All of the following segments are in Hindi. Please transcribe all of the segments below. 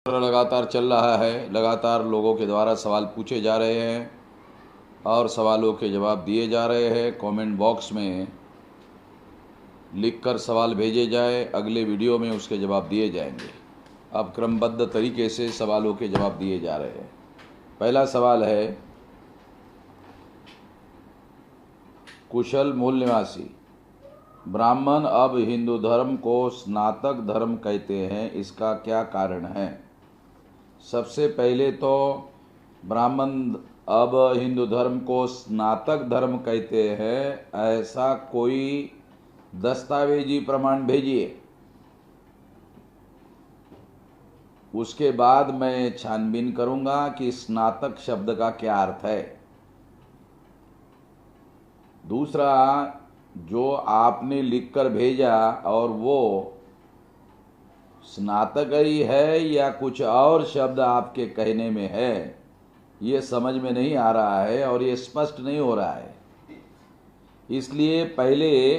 लगातार चल रहा है। लगातार लोगों के द्वारा सवाल पूछे जा रहे हैं और सवालों के जवाब दिए जा रहे हैं। कमेंट बॉक्स में लिखकर सवाल भेजे जाए, अगले वीडियो में उसके जवाब दिए जाएंगे। अब क्रमबद्ध तरीके से सवालों के जवाब दिए जा रहे हैं। पहला सवाल है, कुशल मूल निवासी, ब्राह्मण अब हिंदू धर्म को स्नातक धर्म कहते हैं, इसका क्या कारण है? सबसे पहले तो ब्राह्मण अब हिंदू धर्म को स्नातक धर्म कहते हैं, ऐसा कोई दस्तावेजी प्रमाण भेजिए। उसके बाद मैं छानबीन करूंगा कि स्नातक शब्द का क्या अर्थ है। दूसरा, जो आपने लिखकर भेजा और वो स्नातक ही है या कुछ और शब्द आपके कहने में है, ये समझ में नहीं आ रहा है और ये स्पष्ट नहीं हो रहा है। इसलिए पहले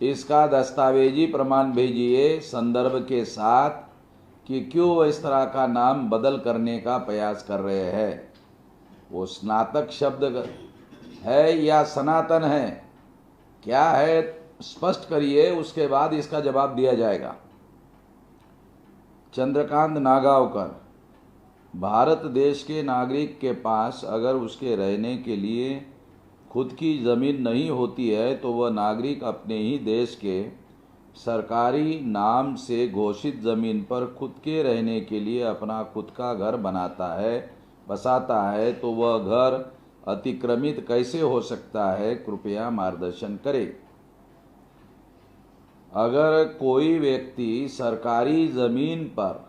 इसका दस्तावेजी प्रमाण भेजिए संदर्भ के साथ कि क्यों वो इस तरह का नाम बदल करने का प्रयास कर रहे हैं। वो स्नातक शब्द है या सनातन है, क्या है, स्पष्ट करिए, उसके बाद इसका जवाब दिया जाएगा। चंद्रकांत नागावकर, भारत देश के नागरिक के पास अगर उसके रहने के लिए खुद की ज़मीन नहीं होती है तो वह नागरिक अपने ही देश के सरकारी नाम से घोषित ज़मीन पर खुद के रहने के लिए अपना खुद का घर बसाता है, तो वह घर अतिक्रमित कैसे हो सकता है? कृपया मार्गदर्शन करें। अगर कोई व्यक्ति सरकारी ज़मीन पर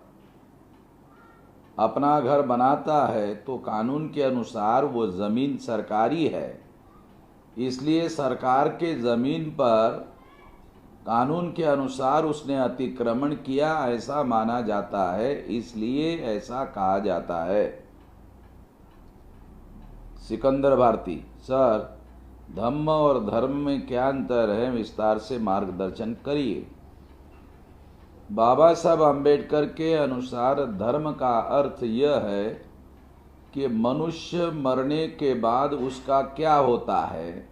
अपना घर बनाता है तो कानून के अनुसार वो ज़मीन सरकारी है, इसलिए सरकार के ज़मीन पर कानून के अनुसार उसने अतिक्रमण किया ऐसा माना जाता है, इसलिए ऐसा कहा जाता है। सिकंदर भारती, सर धम्म और धर्म में क्या अंतर है, विस्तार से मार्गदर्शन करिए। बाबा साहब अम्बेडकर के अनुसार धर्म का अर्थ यह है कि मनुष्य मरने के बाद उसका क्या होता है,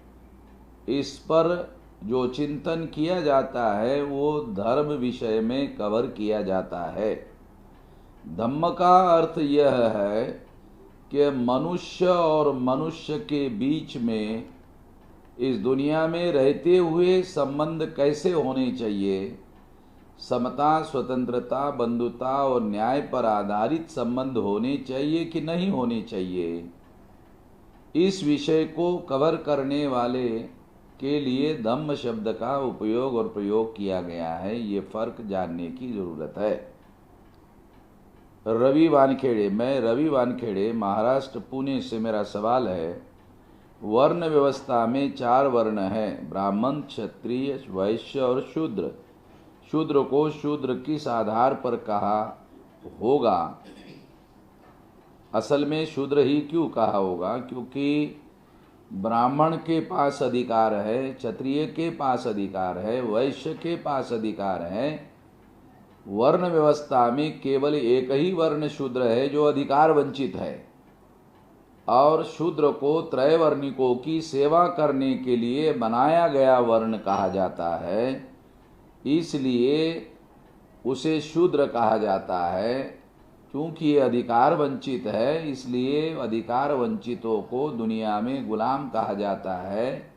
इस पर जो चिंतन किया जाता है वो धर्म विषय में कवर किया जाता है। धम्म का अर्थ यह है कि मनुष्य और मनुष्य के बीच में इस दुनिया में रहते हुए संबंध कैसे होने चाहिए, समता, स्वतंत्रता, बंधुता और न्याय पर आधारित संबंध होने चाहिए कि नहीं होने चाहिए, इस विषय को कवर करने वाले के लिए धम्म शब्द का उपयोग और प्रयोग किया गया है। ये फर्क जानने की जरूरत है। रवि वानखेड़े, मैं रवि वानखेड़े, महाराष्ट्र, पुणे से मेरा सवाल है, वर्ण व्यवस्था में 4 वर्ण हैं, ब्राह्मण, क्षत्रिय, वैश्य और शूद्र। शूद्र को शूद्र किस आधार पर कहा होगा? असल में शूद्र ही क्यों कहा होगा? क्योंकि ब्राह्मण के पास अधिकार है, क्षत्रिय के पास अधिकार है, वैश्य के पास अधिकार है। वर्ण व्यवस्था में केवल एक ही वर्ण शूद्र है जो अधिकार वंचित है, और शूद्र को त्रैवर्णिकों की सेवा करने के लिए बनाया गया वर्ण कहा जाता है, इसलिए उसे शूद्र कहा जाता है। क्योंकि ये अधिकार वंचित है, इसलिए अधिकार वंचितों को दुनिया में गुलाम कहा जाता है।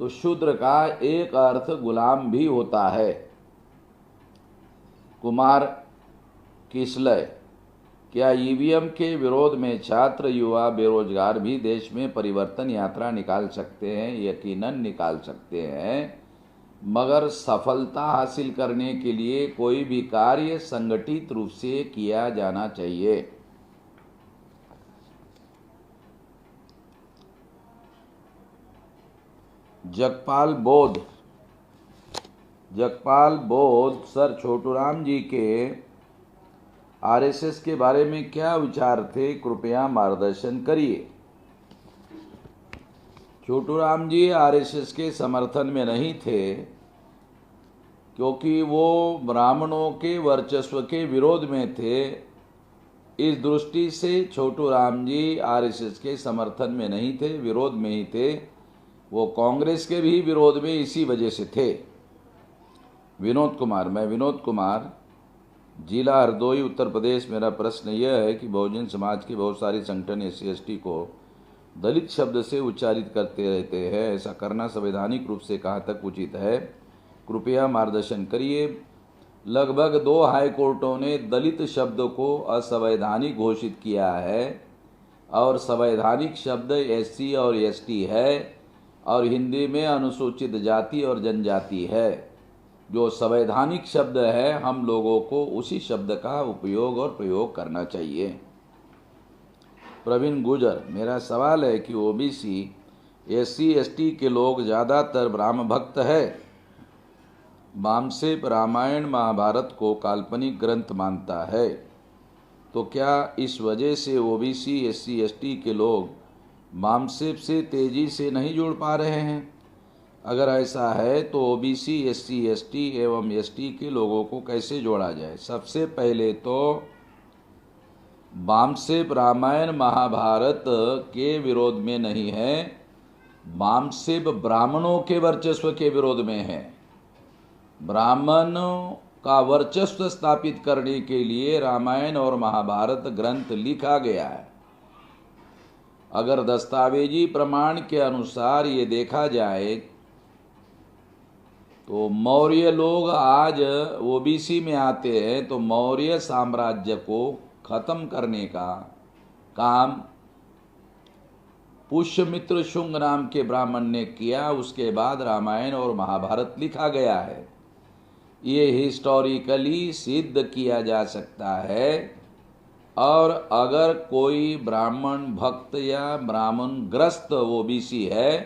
तो शूद्र का एक अर्थ गुलाम भी होता है। कुमार किसलय, क्या ईवीएम के विरोध में छात्र, युवा, बेरोजगार भी देश में परिवर्तन यात्रा निकाल सकते हैं? यकीनन निकाल सकते हैं, मगर सफलता हासिल करने के लिए कोई भी कार्य संगठित रूप से किया जाना चाहिए। जगपाल बोध, सर छोटूराम जी के आरएसएस के बारे में क्या विचार थे, कृपया मार्गदर्शन करिए। छोटू राम जी आरएसएस के समर्थन में नहीं थे, क्योंकि वो ब्राह्मणों के वर्चस्व के विरोध में थे। इस दृष्टि से छोटू राम जी आरएसएस के समर्थन में नहीं थे, विरोध में ही थे। वो कांग्रेस के भी विरोध में इसी वजह से थे। विनोद कुमार, मैं विनोद कुमार, जिला हरदोई, उत्तर प्रदेश। मेरा प्रश्न यह है कि बहुजन समाज के बहुत सारे संगठन SC/ST को दलित शब्द से उच्चारित करते रहते हैं। ऐसा करना संवैधानिक रूप से कहाँ तक उचित है? कृपया मार्गदर्शन करिए। लगभग 2 हाई कोर्टों ने दलित शब्द को असंवैधानिक घोषित किया है, और संवैधानिक शब्द SC और ST है, और हिंदी में अनुसूचित जाति और जनजाति है। जो संवैधानिक शब्द है, हम लोगों को उसी शब्द का उपयोग और प्रयोग करना चाहिए। प्रवीण गुजर, मेरा सवाल है कि OBC SC/ST के लोग ज़्यादातर ब्राह्म भक्त है। वामसेप रामायण महाभारत को काल्पनिक ग्रंथ मानता है, तो क्या इस वजह से OBC SC/ST के लोग वामसेप से तेजी से नहीं जुड़ पा रहे हैं? अगर ऐसा है तो OBC SC/ST एवं ST के लोगों को कैसे जोड़ा जाए? सबसे पहले तो वामसेप रामायण महाभारत के विरोध में नहीं है, वामसेप ब्राह्मणों के वर्चस्व के विरोध में है। ब्राह्मणों का वर्चस्व स्थापित करने के लिए रामायण और महाभारत ग्रंथ लिखा गया है। अगर दस्तावेजी प्रमाण के अनुसार ये देखा जाए तो मौर्य लोग आज OBC में आते हैं, तो मौर्य साम्राज्य को खत्म करने का काम पुष्यमित्र शुंग नाम के ब्राह्मण ने किया। उसके बाद रामायण और महाभारत लिखा गया है। ये हिस्टोरिकली सिद्ध किया जा सकता है। और अगर कोई ब्राह्मण भक्त या ब्राह्मण ग्रस्त OBC है,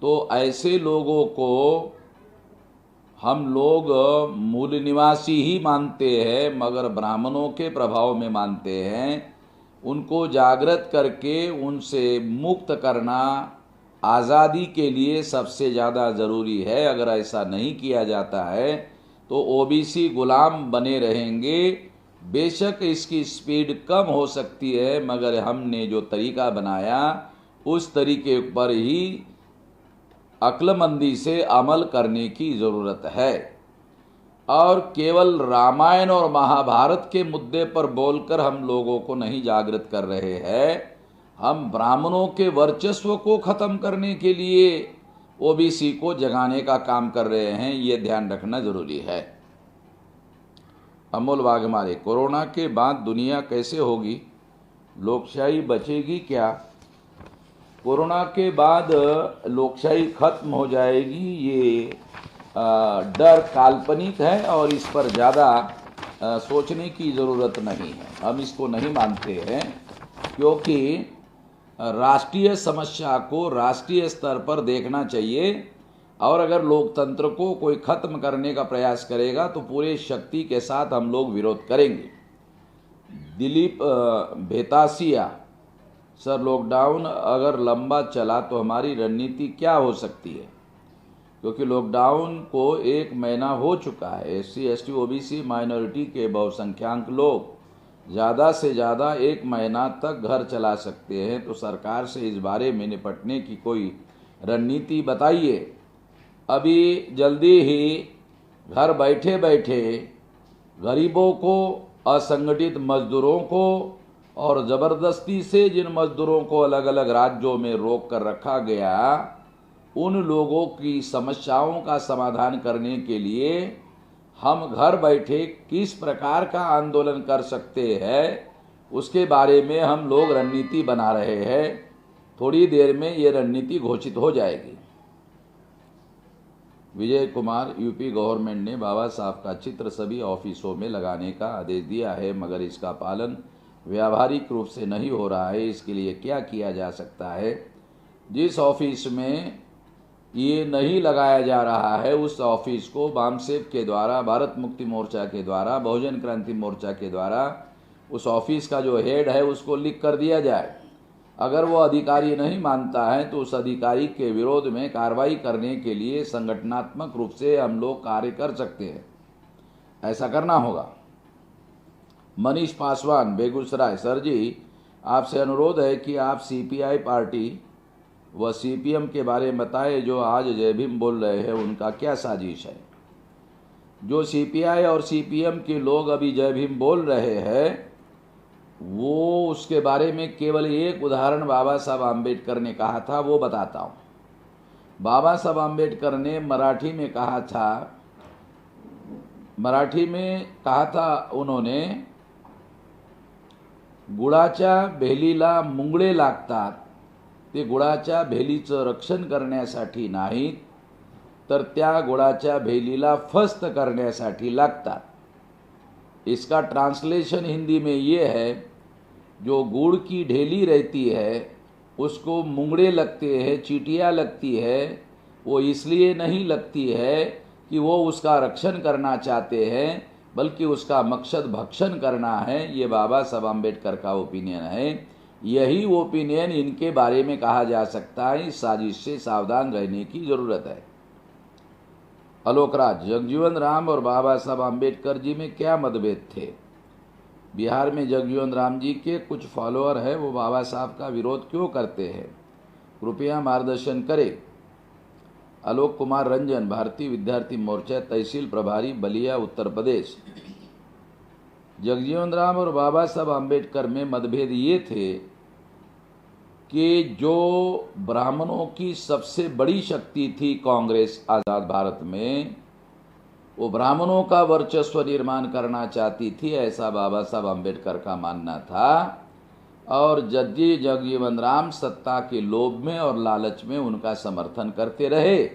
तो ऐसे लोगों को हम लोग मूल निवासी ही मानते हैं, मगर ब्राह्मणों के प्रभाव में मानते हैं। उनको जागृत करके उनसे मुक्त करना आज़ादी के लिए सबसे ज़्यादा ज़रूरी है। अगर ऐसा नहीं किया जाता है तो OBC गुलाम बने रहेंगे। बेशक इसकी स्पीड कम हो सकती है, मगर हमने जो तरीका बनाया उस तरीके पर ही अक्लमंदी से अमल करने की ज़रूरत है। और केवल रामायण और महाभारत के मुद्दे पर बोलकर हम लोगों को नहीं जागृत कर रहे हैं, हम ब्राह्मणों के वर्चस्व को ख़त्म करने के लिए OBC को जगाने का काम कर रहे हैं। ये ध्यान रखना ज़रूरी है। अमोल वाघमारे, कोरोना के बाद दुनिया कैसे होगी? लोकशाही बचेगी क्या? कोरोना के बाद लोकशाही खत्म हो जाएगी, ये डर काल्पनिक है और इस पर ज़्यादा सोचने की ज़रूरत नहीं है। हम इसको नहीं मानते हैं, क्योंकि राष्ट्रीय समस्या को राष्ट्रीय स्तर पर देखना चाहिए। और अगर लोकतंत्र को कोई ख़त्म करने का प्रयास करेगा तो पूरे शक्ति के साथ हम लोग विरोध करेंगे। दिलीप भेतासिया, सर लॉकडाउन अगर लंबा चला तो हमारी रणनीति क्या हो सकती है? क्योंकि लॉकडाउन को 1 महीना हो चुका है। SC/ST OBC माइनॉरिटी के बहुसंख्यक लोग ज़्यादा से ज़्यादा 1 महीना तक घर चला सकते हैं, तो सरकार से इस बारे में निपटने की कोई रणनीति बताइए। अभी जल्दी ही घर बैठे बैठे गरीबों को, असंगठित मजदूरों को और ज़बरदस्ती से जिन मजदूरों को अलग अलग राज्यों में रोक कर रखा गया, उन लोगों की समस्याओं का समाधान करने के लिए हम घर बैठे किस प्रकार का आंदोलन कर सकते हैं, उसके बारे में हम लोग रणनीति बना रहे हैं। थोड़ी देर में ये रणनीति घोषित हो जाएगी। विजय कुमार, यूपी गवर्नमेंट ने बाबा साहब का चित्र सभी ऑफिसों में लगाने का आदेश दिया है, मगर इसका पालन व्यावहारिक रूप से नहीं हो रहा है। इसके लिए क्या किया जा सकता है? जिस ऑफिस में ये नहीं लगाया जा रहा है, उस ऑफिस को वामसेप के द्वारा, भारत मुक्ति मोर्चा के द्वारा, बहुजन क्रांति मोर्चा के द्वारा उस ऑफिस का जो हेड है उसको लिख कर दिया जाए। अगर वो अधिकारी नहीं मानता है तो उस अधिकारी के विरोध में कार्रवाई करने के लिए संगठनात्मक रूप से हम लोग कार्य कर सकते हैं, ऐसा करना होगा। मनीष पासवान, बेगूसराय। सर जी, आपसे अनुरोध है कि आप सीपीआई पार्टी व सीपीएम के बारे में बताएं, जो आज जय भीम बोल रहे हैं उनका क्या साजिश है। जो सीपीआई और सीपीएम के लोग अभी जय भीम बोल रहे हैं, वो उसके बारे में केवल एक उदाहरण बाबा साहब आम्बेडकर ने कहा था, वो बताता हूँ। बाबा साहब आम्बेडकर ने मराठी में कहा था उन्होंने, गुळाच्या भेलीला मुंगळे लागतात, ते गुळाच्या भेलीचं रक्षण करण्यासाठी नाहीत, तर त्या गुळाच्या भेलीला फस्त करण्यासाठी लागतात। इसका ट्रांसलेशन हिंदी में ये है, जो गुड़ की ढेली रहती है उसको मुंगड़े लगते हैं, चींटियाँ लगती है, वो इसलिए नहीं लगती है कि वो उसका रक्षण करना चाहते हैं, बल्कि उसका मकसद भक्षण करना है। ये बाबा साहब आम्बेडकर का ओपिनियन है। यही ओपिनियन इनके बारे में कहा जा सकता है। इस साजिश से सावधान रहने की जरूरत है। आलोक राज, जगजीवन राम और बाबा साहब आम्बेडकर जी में क्या मतभेद थे? बिहार में जगजीवन राम जी के कुछ फॉलोअर हैं, वो बाबा साहब का विरोध क्यों करते हैं? कृपया मार्गदर्शन करें। आलोक कुमार रंजन, भारतीय विद्यार्थी मोर्चा, तहसील प्रभारी, बलिया, उत्तर प्रदेश। जगजीवन राम और बाबा साहब आम्बेडकर में मतभेद ये थे कि जो ब्राह्मणों की सबसे बड़ी शक्ति थी कांग्रेस आज़ाद भारत में, वो ब्राह्मणों का वर्चस्व निर्माण करना चाहती थी, ऐसा बाबा साहब आम्बेडकर का मानना था। और जगजीवन राम सत्ता के लोभ में और लालच में उनका समर्थन करते रहे।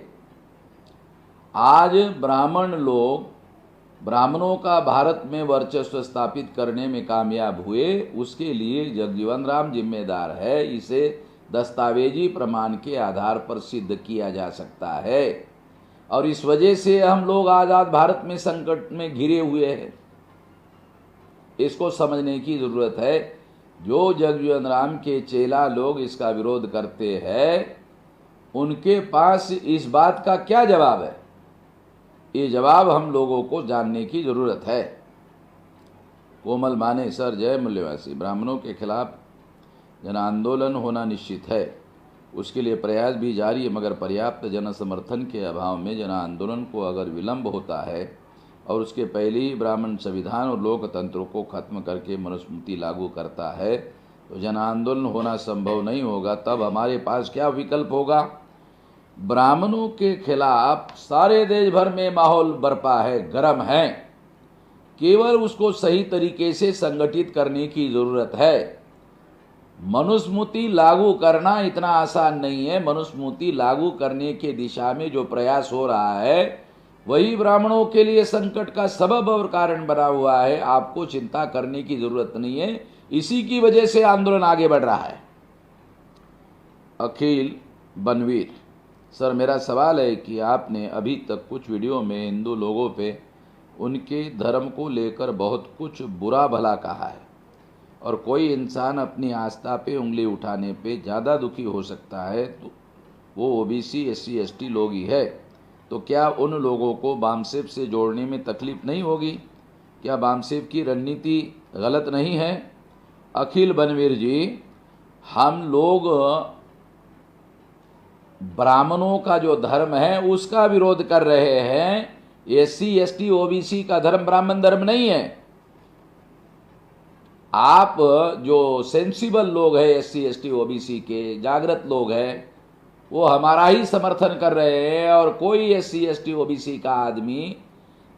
आज ब्राह्मण लोग ब्राह्मणों का भारत में वर्चस्व स्थापित करने में कामयाब हुए, उसके लिए जगजीवन राम जिम्मेदार है। इसे दस्तावेजी प्रमाण के आधार पर सिद्ध किया जा सकता है, और इस वजह से हम लोग आज़ाद भारत में संकट में घिरे हुए हैं। इसको समझने की जरूरत है। जो जगजीवन राम के चेला लोग इसका विरोध करते हैं, उनके पास इस बात का क्या जवाब है? ये जवाब हम लोगों को जानने की जरूरत है। कोमल माने, सर जय मूल्यवासी, ब्राह्मणों के खिलाफ जन आंदोलन होना निश्चित है, उसके लिए प्रयास भी जारी है, मगर पर्याप्त जन समर्थन के अभाव में जन आंदोलन को अगर विलंब होता है और उसके पहले ही ब्राह्मण संविधान और लोकतंत्र को खत्म करके मनुस्मृति लागू करता है, तो जन आंदोलन होना संभव नहीं होगा। तब हमारे पास क्या विकल्प होगा? ब्राह्मणों के खिलाफ सारे देश भर में माहौल बरपा है, गर्म है, केवल उसको सही तरीके से संगठित करने की जरूरत है। मनुस्मृति लागू करना इतना आसान नहीं है। मनुस्मृति लागू करने के दिशा में जो प्रयास हो रहा है, वही ब्राह्मणों के लिए संकट का सबब और कारण बना हुआ है। आपको चिंता करने की जरूरत नहीं है, इसी की वजह से आंदोलन आगे बढ़ रहा है। अखिल बनवीर, सर मेरा सवाल है कि आपने अभी तक कुछ वीडियो में हिंदू लोगों पे उनके धर्म को लेकर बहुत कुछ बुरा भला कहा है, और कोई इंसान अपनी आस्था पे उंगली उठाने पे ज़्यादा दुखी हो सकता है तो वो ओबीसी, एससी, एसटी लोग ही है। तो क्या उन लोगों को बामसेफ से जोड़ने में तकलीफ नहीं होगी? क्या बामसेफ की रणनीति गलत नहीं है? अखिल बनवीर जी, हम लोग ब्राह्मणों का जो धर्म है उसका विरोध कर रहे हैं। एससी, एसटी, ओबीसी का धर्म ब्राह्मण धर्म नहीं है। आप जो सेंसिबल लोग हैं, एससी, एसटी, ओबीसी के जागृत लोग हैं, वो हमारा ही समर्थन कर रहे हैं। और कोई एससी, एसटी, ओबीसी का आदमी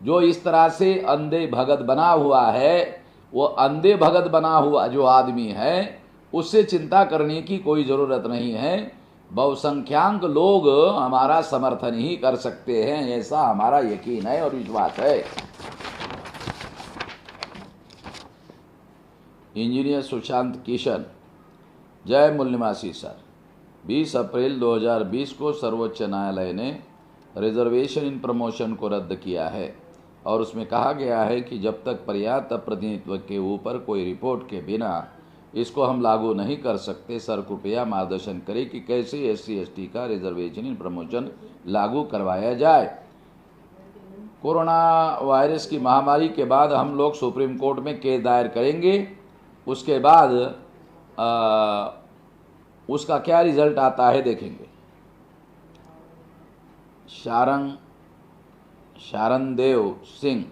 जो इस तरह से अंधे भगत बना हुआ है, वो अंधे भगत बना हुआ जो आदमी है, उससे चिंता करने की कोई ज़रूरत नहीं है। बहुसंख्यांक लोग हमारा समर्थन ही कर सकते हैं, ऐसा हमारा यकीन है और विश्वास है। इंजीनियर सुशांत किशन, जय मूल्यवासी सर, 20 अप्रैल 2020 को सर्वोच्च न्यायालय ने रिजर्वेशन इन प्रमोशन को रद्द किया है, और उसमें कहा गया है कि जब तक पर्याप्त प्रतिनिधित्व के ऊपर कोई रिपोर्ट के बिना इसको हम लागू नहीं कर सकते। सर कृपया मार्गदर्शन करें कि कैसे SC/ST का रिजर्वेशन इन प्रमोशन लागू करवाया जाए। कोरोना वायरस की महामारी के बाद हम लोग सुप्रीम कोर्ट में केस दायर करेंगे। उसके बाद उसका क्या रिजल्ट आता है देखेंगे। शारणदेव सिंह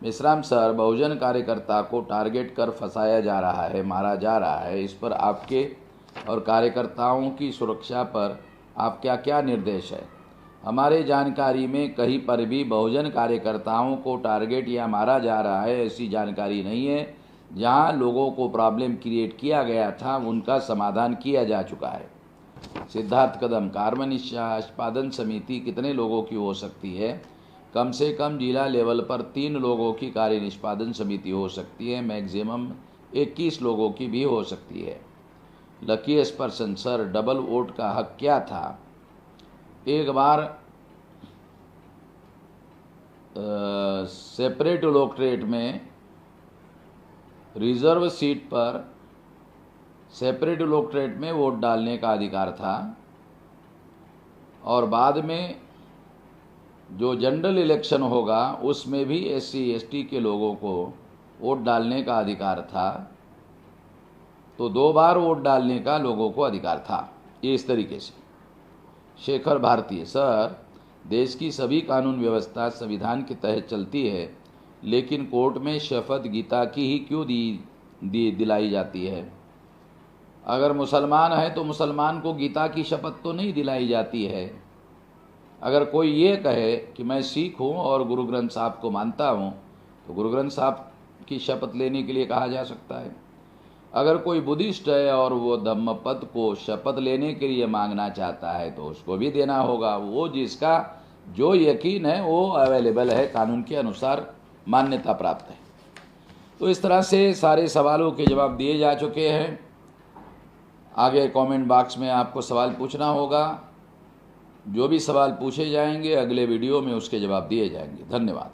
मिश्राम सर, बहुजन कार्यकर्ता को टारगेट कर फंसाया जा रहा है, मारा जा रहा है। इस पर आपके और कार्यकर्ताओं की सुरक्षा पर आपका क्या निर्देश है? हमारे जानकारी में कहीं पर भी बहुजन कार्यकर्ताओं को टारगेट या मारा जा रहा है ऐसी जानकारी नहीं है। जहां लोगों को प्रॉब्लम क्रिएट किया गया था उनका समाधान किया जा चुका है। सिद्धार्थ कदम, कार्बन निष्पादन समिति कितने लोगों की हो सकती है? कम से कम जिला लेवल पर 3 लोगों की कार्य निष्पादन समिति हो सकती है, मैक्सिमम 21 लोगों की भी हो सकती है। Luckiest person, sir double vote का हक क्या था? एक बार सेपरेट इलेक्टोरेट में रिजर्व सीट पर सेपरेट इलेक्टोरेट में वोट डालने का अधिकार था और बाद में जो जनरल इलेक्शन होगा उसमें भी SC/ST के लोगों को वोट डालने का अधिकार था। तो 2 बार वोट डालने का लोगों को अधिकार था। ये इस तरीके से। शेखर भारतीय, सर देश की सभी कानून व्यवस्था संविधान के तहत चलती है, लेकिन कोर्ट में शपथ गीता की ही क्यों दिलाई जाती है? अगर मुसलमान है तो मुसलमान को गीता की शपथ तो नहीं दिलाई जाती है। अगर कोई ये कहे कि मैं सिख हूँ और गुरु ग्रंथ साहब को मानता हूँ तो गुरु ग्रंथ साहब की शपथ लेने के लिए कहा जा सकता है। अगर कोई बुद्धिस्ट है और वो धम्मपद को शपथ लेने के लिए मांगना चाहता है तो उसको भी देना होगा। वो जिसका जो यकीन है वो अवेलेबल है, कानून के अनुसार मान्यता प्राप्त है। तो इस तरह से सारे सवालों के जवाब दिए जा चुके हैं। आगे कमेंट बॉक्स में आपको सवाल पूछना होगा। जो भी सवाल पूछे जाएंगे अगले वीडियो में उसके जवाब दिए जाएंगे। धन्यवाद।